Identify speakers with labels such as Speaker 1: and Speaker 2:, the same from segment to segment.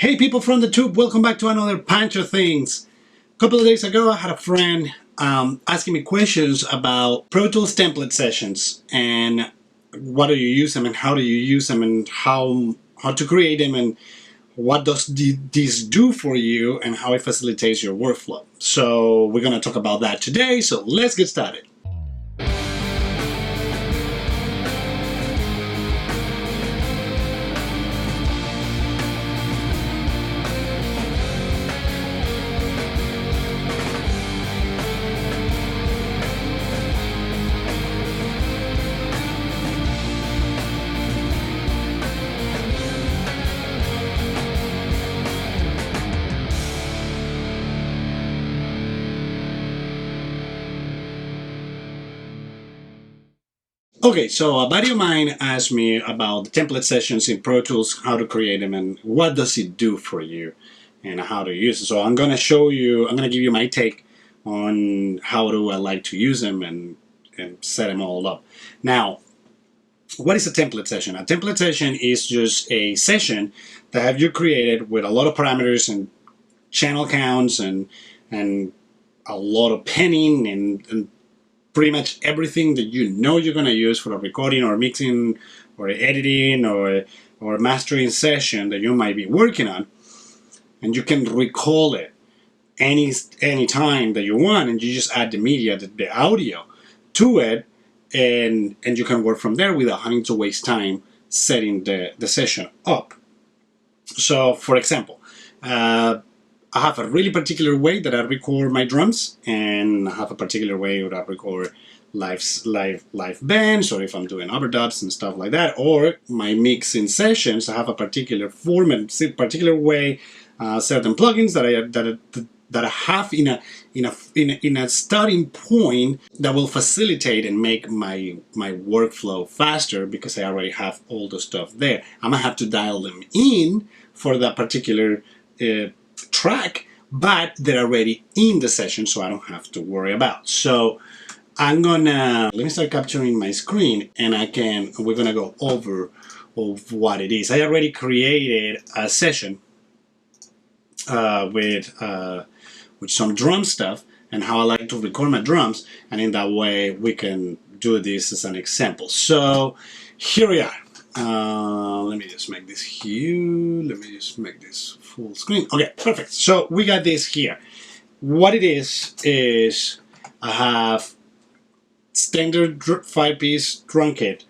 Speaker 1: Hey people from the tube, welcome back to another Pancho Things. A couple of days ago I had a friend asking me questions about Pro Tools template sessions and what do you use them and how do you use them and how to create them and what does this do for you and how it facilitates your workflow. So we're going to talk about that today, so let's get started. Okay, so a buddy of mine asked me about the template sessions in Pro Tools, how to create them and what does it do for you and how to use it. So I'm going to show you, I'm going to give you my take on how do I like to use them and set them all up. Now, what is a template session? A template session is just a session that have you created with a lot of parameters and channel counts and a lot of penning and pretty much everything that you know you're going to use for a recording or mixing or editing or mastering session that you might be working on, and you can recall it any time that you want, and you just add the media, the audio to it, and you can work from there without having to waste time setting the session up. So for example, I have a really particular way that I record my drums, and I have a particular way that I record live bands, or if I'm doing overdubs and stuff like that, or my mixing sessions. I have a particular format, particular way, certain plugins that I have in a starting point that will facilitate and make my workflow faster because I already have all the stuff there. I'm gonna have to dial them in for that particular track, but they're already in the session, so I don't have to worry about. So I'm gonna let me start capturing my screen, and we're gonna go over of what it is. I already created a session with some drum stuff and how I like to record my drums, and in that way we can do this as an example. So here we are. Let me just make this huge. Let me just make this full screen. Okay, perfect. So we got this here. What it is I have standard 5-piece drum kit,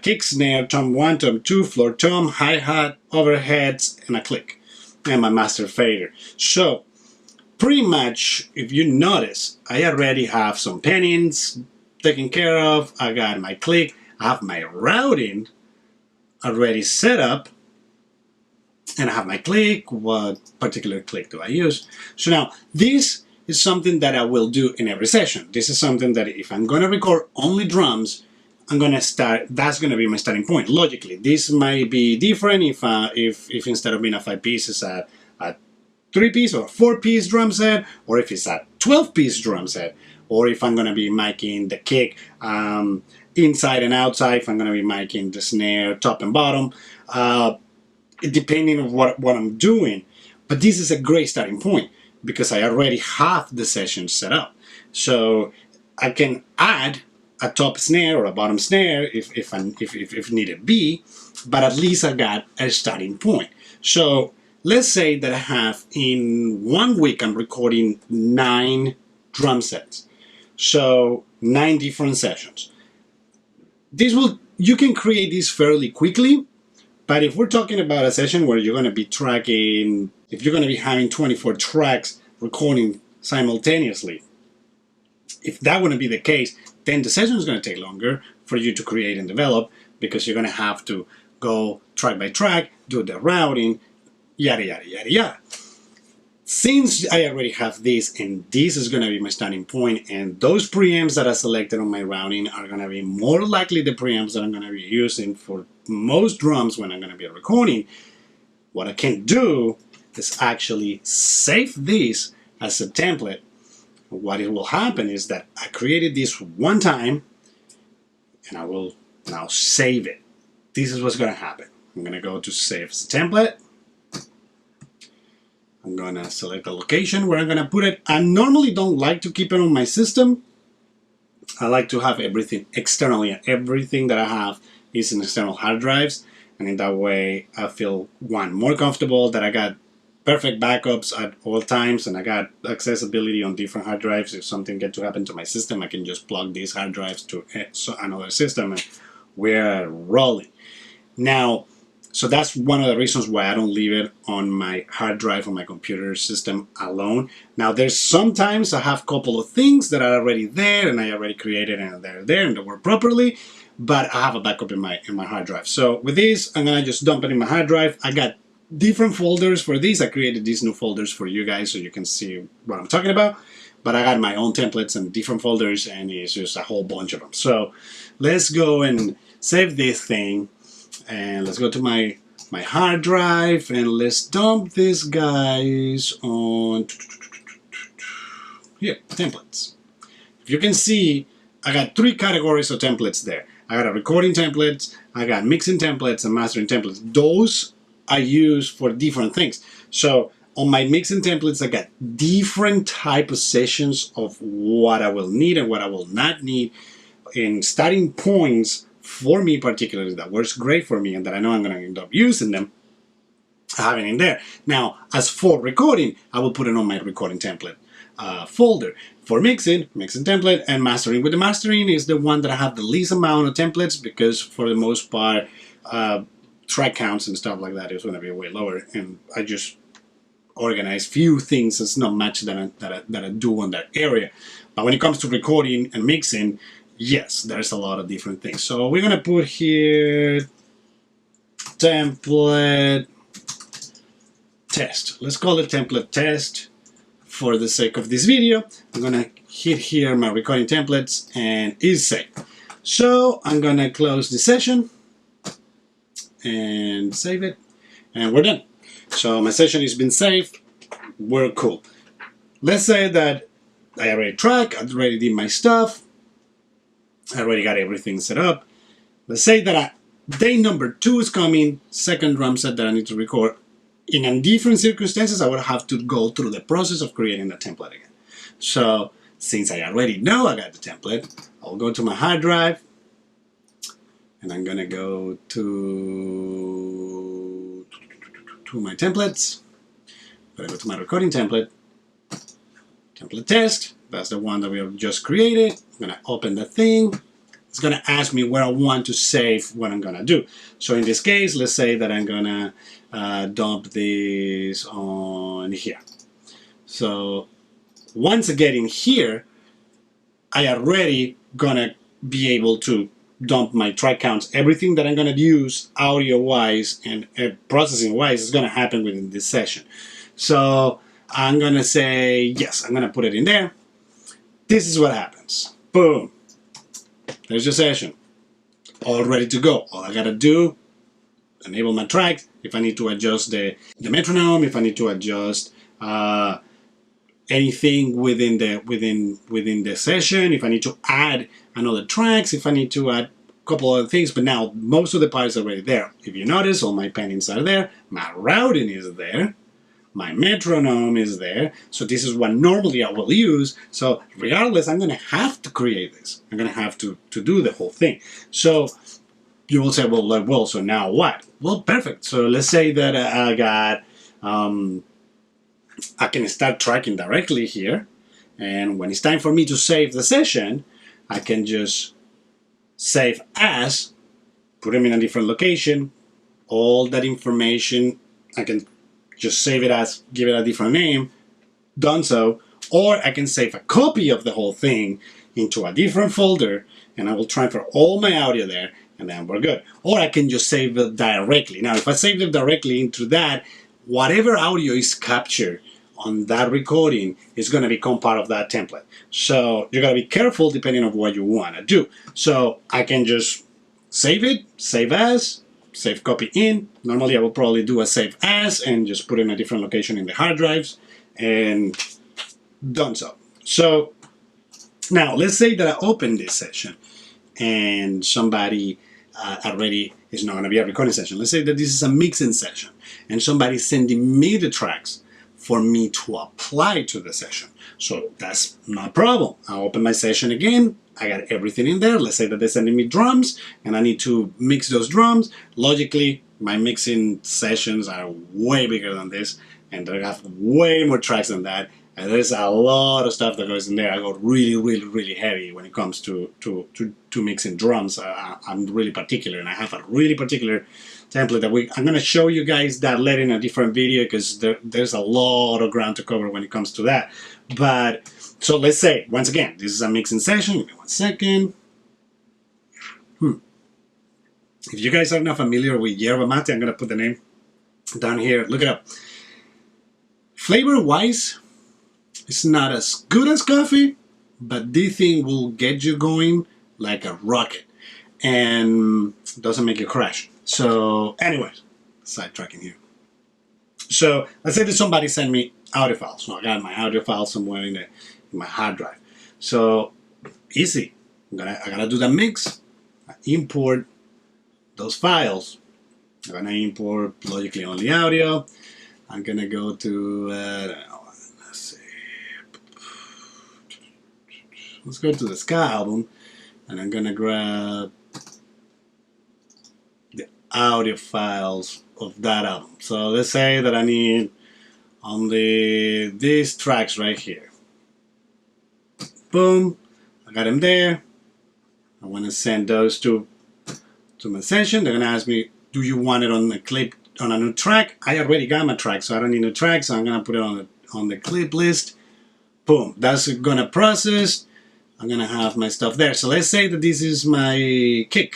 Speaker 1: kick, snare, tom 1, tom 2, floor tom, hi-hat, overheads, and a click, and my master fader. So pretty much, if you notice, I already have some pennings taken care of. I got my click. I have my routing already set up, and I have my click. What particular click do I use? So now this is something that I will do in every session. This is something that if I'm going to record only drums, I'm going to start, that's going to be my starting point. Logically, this might be different if instead of being a 5-piece, it's a 3-piece or a 4-piece drum set, or if it's a 12-piece drum set, or if I'm going to be miking the kick inside and outside, if I'm going to be miking the snare top and bottom, depending on what I'm doing. But this is a great starting point because I already have the session set up. So I can add a top snare or a bottom snare if needed be, but at least I got a starting point. So let's say that I have in 1 week I'm recording 9 drum sets. So 9 different sessions. You can create this fairly quickly, but if we're talking about a session where you're going to be tracking, if you're going to be having 24 tracks recording simultaneously, if that wouldn't be the case, then the session is going to take longer for you to create and develop because you're going to have to go track by track, do the routing, yada, yada, yada, yada. Since I already have this, and this is going to be my starting point, and those preamps that I selected on my routing are going to be more likely the preamps that I'm going to be using for most drums when I'm going to be recording, what I can do is actually save this as a template. What it will happen is that I created this one time, and I will now save it. This is what's going to happen. I'm going to go to Save as a Template. I'm gonna select a location where I'm gonna put it. I normally don't like to keep it on my system. I like to have everything externally. Everything that I have is in external hard drives, and in that way I feel, one, more comfortable, that I got perfect backups at all times, and I got accessibility on different hard drives. If something gets to happen to my system, I can just plug these hard drives to another system and we're rolling. Now, so that's one of the reasons why I don't leave it on my hard drive on my computer system alone. Now, there's sometimes I have a couple of things that are already there and I already created and they're there and they work properly, but I have a backup in my hard drive. So with this, I'm gonna just dump it in my hard drive. I got different folders for these. I created these new folders for you guys so you can see what I'm talking about. But I got my own templates and different folders, and it's just a whole bunch of them. So let's go and save this thing, and let's go to my hard drive, and let's dump these guys on here, templates. If you can see, I got 3 categories of templates there. I got a recording templates, I got mixing templates, and mastering templates. Those I use for different things. So on my mixing templates, I got different type of sessions of what I will need and what I will not need, in starting points for me particularly that works great for me and that I know I'm going to end up using them. I have it in there. Now, as for recording, I will put it on my recording template folder. For mixing template, and mastering. With the mastering is the one that I have the least amount of templates, because for the most part, track counts and stuff like that is going to be way lower, and I just organize few things. It's not much that I do on that area. But when it comes to recording and mixing, yes, there's a lot of different things. So we're gonna put here template test. Let's call it template test for the sake of this video. I'm gonna hit here my recording templates and is saved. So I'm gonna close the session and save it, and we're done. So my session has been saved. We're cool. Let's say that I already tracked, I already did my stuff, I already got everything set up. Let's say that day number 2 is coming, second drum set that I need to record. In different circumstances, I would have to go through the process of creating the template again. So since I already know I got the template, I'll go to my hard drive, and I'm gonna go to my templates. I'm gonna go to my recording template, template test. That's the one that we have just created. I'm gonna open the thing. It's gonna ask me where I want to save what I'm gonna do. So in this case, let's say that I'm gonna dump this on here. So once I get in here, I already gonna be able to dump my track counts. Everything that I'm gonna use audio-wise and processing-wise is gonna happen within this session. So I'm gonna say yes. I'm gonna put it in there. This is what happens. Boom. There's your session. All ready to go. All I gotta do, enable my tracks. If I need to adjust the metronome, if I need to adjust anything within the session, if I need to add another tracks, if I need to add a couple other things, but now most of the parts are already there. If you notice, all my pennings are there, my routing is there, my metronome is there, so this is what normally I will use. So regardless, I'm going to have to create this. I'm going to have to do the whole thing. So you will say, well, so now what? Well, perfect. So let's say that I got, I can start tracking directly here. And when it's time for me to save the session, I can just save as, put them in a different location. All that information, I can just save it as, give it a different name, done so. Or I can save a copy of the whole thing into a different folder, and I will transfer all my audio there, and then we're good. Or I can just save it directly. Now, if I save it directly into that, whatever audio is captured on that recording is going to become part of that template. So you got to be careful depending on what you want to do. So I can just save it, save as, save copy in. Normally I will probably do a save as and just put it in a different location in the hard drives, and done so. So now let's say that I open this session and somebody already is not going to be a recording session. Let's say that this is a mixing session and somebody's sending me the tracks for me to apply to the session. So that's not a problem. I open my session again. I got everything in there. Let's say that they're sending me drums and I need to mix those drums. Logically, my mixing sessions are way bigger than this, and they have way more tracks than that. And there's a lot of stuff that goes in there. I go really heavy when it comes to mixing drums. I'm really particular, and I have a really particular template that I'm going to show you guys that later in a different video, because there's a lot of ground to cover when it comes to that. But so let's say, once again, this is a mixing session. Give me 1 second. If you guys are not familiar with yerba mate, I'm going to put the name down here. Look it up. Flavor-wise, it's not as good as coffee, but this thing will get you going like a rocket and doesn't make you crash. So anyways, sidetracking here. So let's say that somebody sent me audio files. So I got my audio file somewhere in my hard drive. So easy. I gotta do the mix. I import those files. I'm gonna import logically only audio. I'm gonna go to let's go to the Ska album, and I'm gonna grab the audio files of that album. So let's say that I need only these tracks right here. Boom, I got them there. I want to send those to my session. They're gonna ask me, do you want it on the clip on a new track? I already got my track, so I don't need a track, so I'm gonna put it on the clip list. Boom, that's gonna process. I'm gonna have my stuff there. So let's say that this is my kick.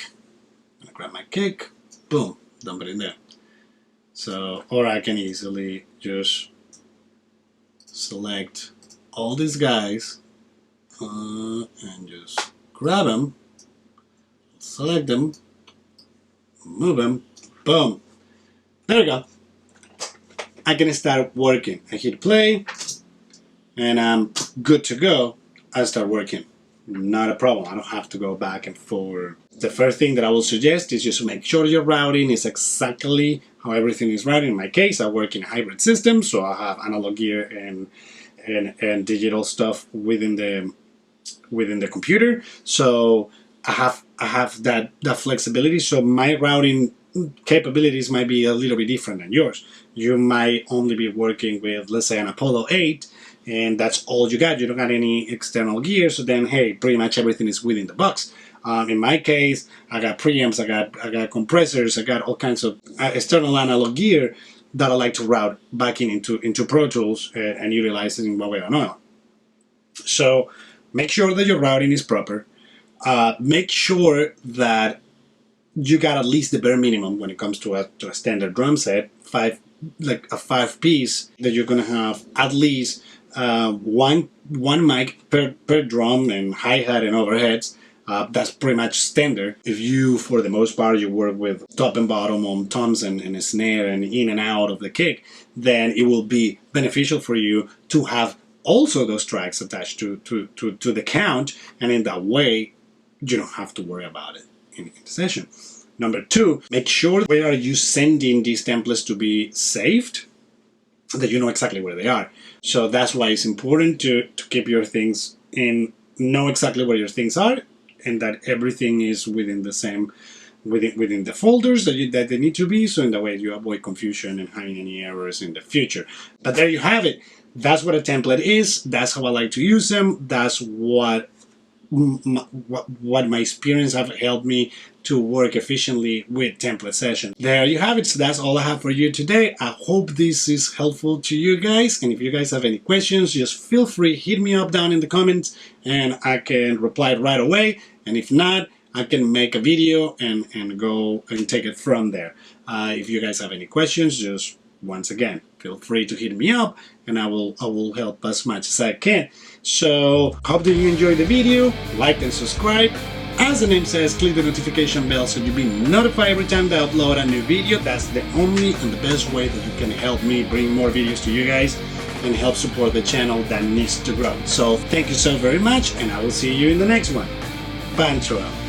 Speaker 1: I'm gonna grab my kick, boom, dump it in there. So, or I can easily just select all these guys and just grab them, select them, move them, boom. There we go. I can start working. I hit play, and I'm good to go. I start working. Not a problem. I don't have to go back and forward. The first thing that I will suggest is just make sure your routing is exactly how everything is routed. In my case, I work in a hybrid system, so I have analog gear and digital stuff within the computer. So I have that flexibility. So my routing capabilities might be a little bit different than yours. You might only be working with, let's say, an Apollo 8, and that's all you got. You don't got any external gear, so then, hey, pretty much everything is within the box. In my case, I got preamps, I got compressors, I got all kinds of external analog gear that I like to route back into Pro Tools and utilize it in one way or another. So make sure that your routing is proper. Make sure that you got at least the bare minimum when it comes to a standard drum set, like a 5-piece, that you're gonna have at least one mic per drum and hi-hat and overheads. That's pretty much standard. If you, for the most part, you work with top and bottom on toms and a snare and in and out of the kick, then it will be beneficial for you to have also those tracks attached to the count, and in that way you don't have to worry about it in the session. Number 2, make sure where are you sending these templates to be saved, that you know exactly where they are. So that's why it's important to keep your things in, know exactly where your things are, and that everything is within the same, within the folders that they need to be, so in that way you avoid confusion and having any errors in the future. But there you have it. That's what a template is. That's how I like to use them. That's what my experience have helped me to work efficiently with template sessions. There you have it. So that's all I have for you today. I hope this is helpful to you guys, and if you guys have any questions, just feel free, hit me up down in the comments and I can reply right away, and if not, I can make a video and go and take it from there. If you guys have any questions, just once again, feel free to hit me up and I will help as much as I can. So, hope that you enjoyed the video. Like and subscribe. As the name says, click the notification bell so you'll be notified every time that I upload a new video. That's the only and the best way that you can help me bring more videos to you guys and help support the channel that needs to grow. So, thank you so very much, and I will see you in the next one. Pancho out.